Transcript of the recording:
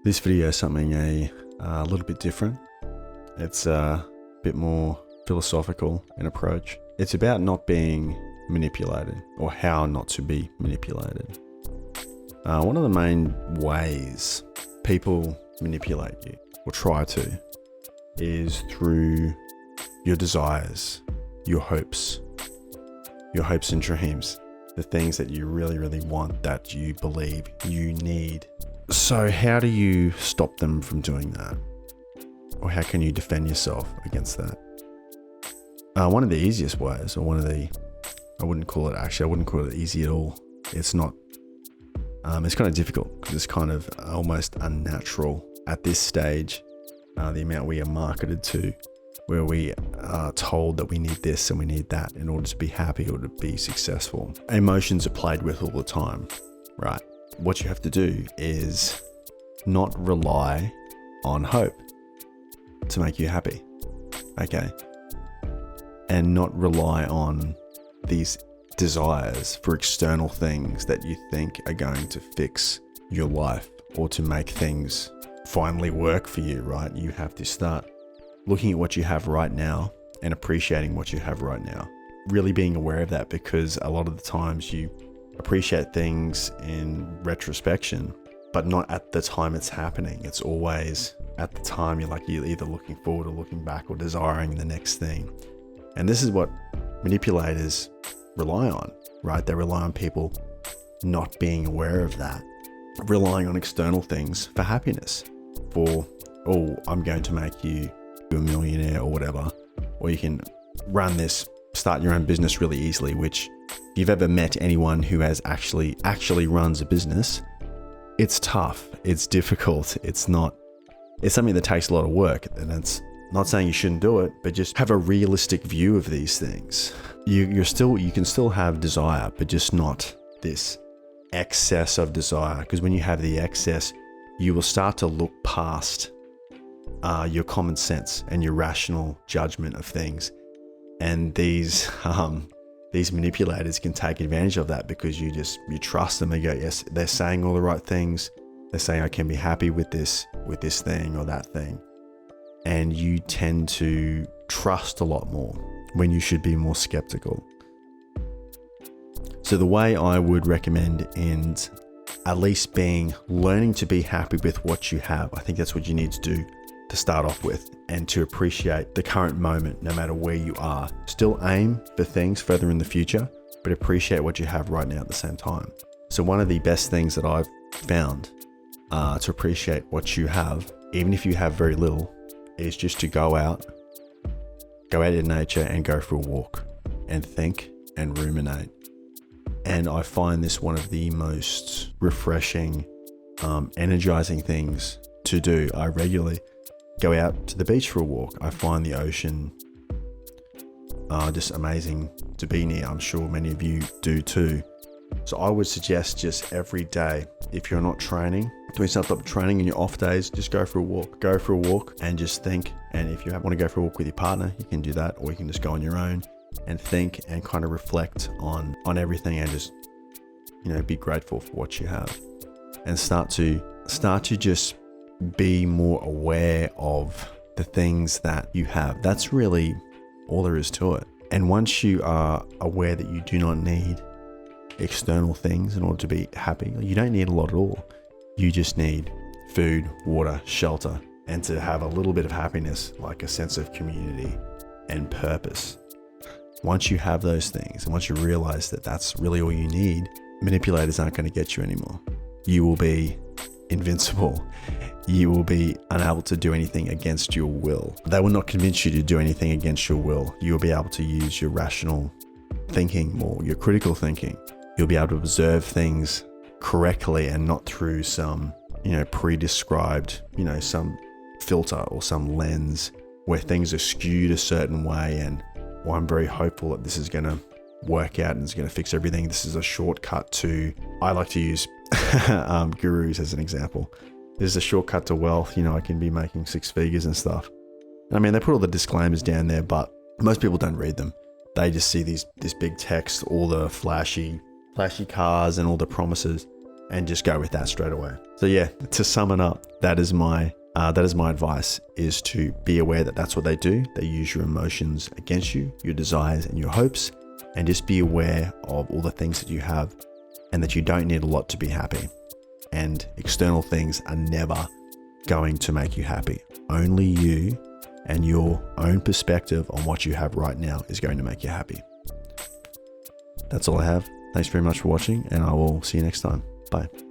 This video is something a little bit different. It's a bit more philosophical in approach. It's about not being manipulated, or how not to be manipulated. One of the main ways people manipulate you, or try to, is through your desires, your hopes and dreams, the things that you really, really want, that you believe you need. So how do you stop them from doing that? Or how can you defend yourself against that? One of the easiest ways, or I wouldn't call it easy at all. It's not, it's kind of difficult because it's kind of almost unnatural at this stage, the amount we are marketed to, where we are told that we need this and we need that in order to be happy or to be successful. Emotions are played with all the time, right? What you have to do is not rely on hope to make you happy, okay? And not rely on these desires for external things that you think are going to fix your life or to make things finally work for you, right? You have to start looking at what you have right now and appreciating what you have right now. Really being aware of that, because a lot of the times you appreciate things in retrospection, but not at the time it's happening. It's always at the time you're either looking forward or looking back or desiring the next thing. And this is what manipulators rely on, right? They rely on people not being aware of that, relying on external things for happiness, for, oh, I'm going to make you a millionaire or whatever, or you can start your own business really easily, which if you've ever met anyone who has actually runs a business, it's tough, it's difficult, it's something that takes a lot of work. And it's not saying you shouldn't do it, but just have a realistic view of these things. You can still have desire, but just not this excess of desire, because when you have the excess, you will start to look past your common sense and your rational judgment of things. And these manipulators can take advantage of that, because you trust them. They go, yes, they're saying all the right things. They're saying I can be happy with this thing or that thing. And you tend to trust a lot more when you should be more skeptical. So the way I would recommend in at least learning to be happy with what you have, I think that's what you need to do to start off with, and to appreciate the current moment no matter where you are. Still aim for things further in the future, but appreciate what you have right now at the same time. So one of the best things that I've found to appreciate what you have, even if you have very little, is just to go out in nature and go for a walk and think and ruminate. And I find this one of the most refreshing, energizing things to do. I regularly go out to the beach for a walk. I find the ocean just amazing to be near. I'm sure many of you do too. So I would suggest just every day, if you're not doing some type of training in your off days, just go for a walk. Go for a walk and just think. And if you want to go for a walk with your partner, you can do that, or you can just go on your own and think and kind of reflect on everything, and just, be grateful for what you have, and start to just be more aware of the things that you have. That's really all there is to it. And once you are aware that you do not need external things in order to be happy, you don't need a lot at all. You just need food, water, shelter, and to have a little bit of happiness, like a sense of community and purpose. Once you have those things, and once you realize that that's really all you need, manipulators aren't going to get you anymore. You will be invincible. You will be unable to do anything against your will. They will not convince you to do anything against your will. You will be able to use your rational thinking more, your critical thinking. You'll be able to observe things correctly and not through some, pre-described, some filter or some lens where things are skewed a certain way, and, well, I'm very hopeful that this is going to work out and it's going to fix everything. This is a shortcut to, I like to use gurus as an example. This is a shortcut to wealth. I can be making six figures and stuff. I mean, they put all the disclaimers down there, but most people don't read them. They just see this big text, all the flashy cars and all the promises, and just go with that straight away. So yeah, to sum it up, that is my advice, is to be aware that that's what they do. They use your emotions against you, your desires and your hopes, and just be aware of all the things that you have and that you don't need a lot to be happy. And external things are never going to make you happy. Only you and your own perspective on what you have right now is going to make you happy. That's all I have. Thanks very much for watching, and I will see you next time. Bye.